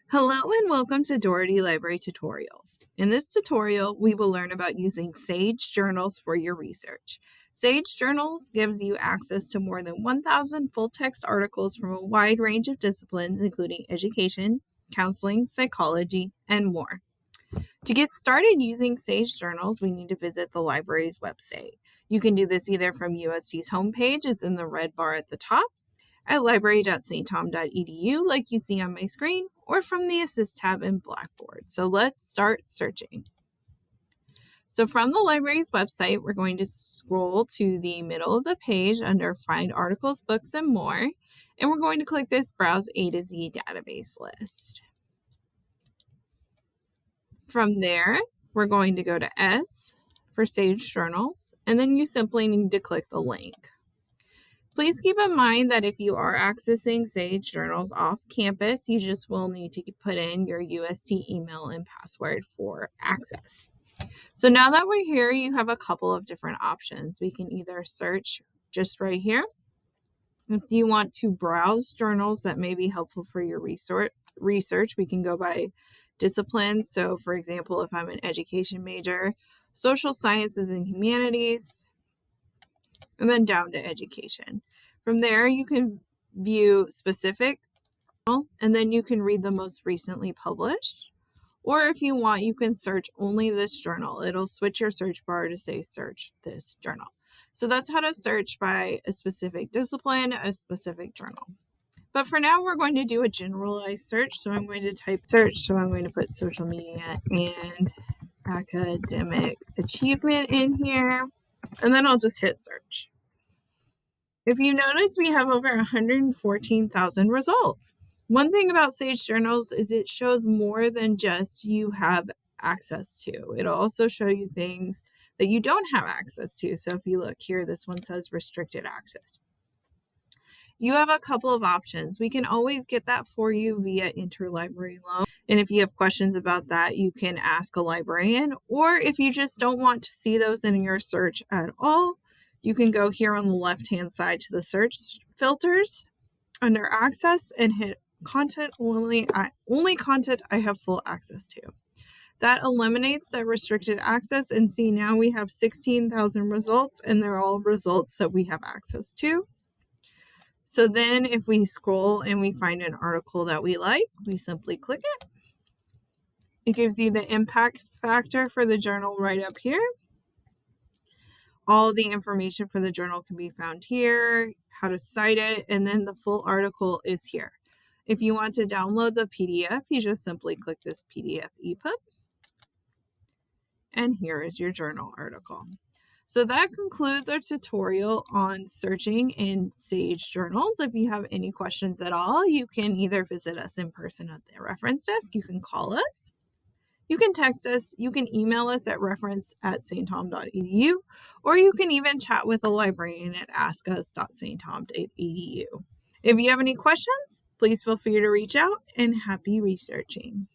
Hello and welcome to Doherty Library Tutorials. In this tutorial, we will learn about using Sage Journals for your research. Sage Journals gives you access to more than 1,000 full-text articles from a wide range of disciplines, including education, counseling, psychology, and more. To get started using Sage Journals, we need to visit the library's website. You can do this either from UST's homepage, it's in the red bar at the top, at library.sttom.edu like you see on my screen, or from the Assist tab in Blackboard. So let's start searching. So from the library's website, we're going to scroll to the middle of the page under Find Articles, Books, and More, and we're going to click this Browse A to Z database list. From there, we're going to go to S for Sage Journals, and then you simply need to click the link. Please keep in mind that if you are accessing Sage Journals off campus, you just will need to put in your UST email and password for access. So now that we're here, you have a couple of different options. We can either search just right here. If you want to browse journals that may be helpful for your research, we can go by disciplines. So for example, if I'm an education major, social sciences and humanities, and then down to education. From there, you can view specific, and then you can read the most recently published. Or if you want, you can search only this journal. It'll switch your search bar to say search this journal. So that's how to search by a specific discipline, a specific journal. But for now, we're going to do a generalized search. So I'm going to type search. So I'm going to put social media and academic achievement in here. And then I'll just hit search. If you notice, we have over 114,000 results. One thing about Sage Journals is it shows more than just you have access to. It'll also show you things that you don't have access to. So if you look here, this one says restricted access. You have a couple of options. We can always get that for you via interlibrary loan. And if you have questions about that, you can ask a librarian. Or if you just don't want to see those in your search at all, you can go here on the left-hand side to the search filters under access and hit content only content I have full access to. That eliminates that restricted access, and see now we have 16,000 results and they're all results that we have access to. So then if we scroll and we find an article that we like, we simply click it. It gives you the impact factor for the journal right up here. All the information for the journal can be found here, how to cite it, and then the full article is here. If you want to download the PDF, you just simply click this PDF EPUB, and here is your journal article. So that concludes our tutorial on searching in Sage Journals. If you have any questions at all, you can either visit us in person at the reference desk, you can call us, you can text us, you can email us at reference@sttom.edu, or you can even chat with a librarian at askus.sttom.edu. If you have any questions, please feel free to reach out, and happy researching.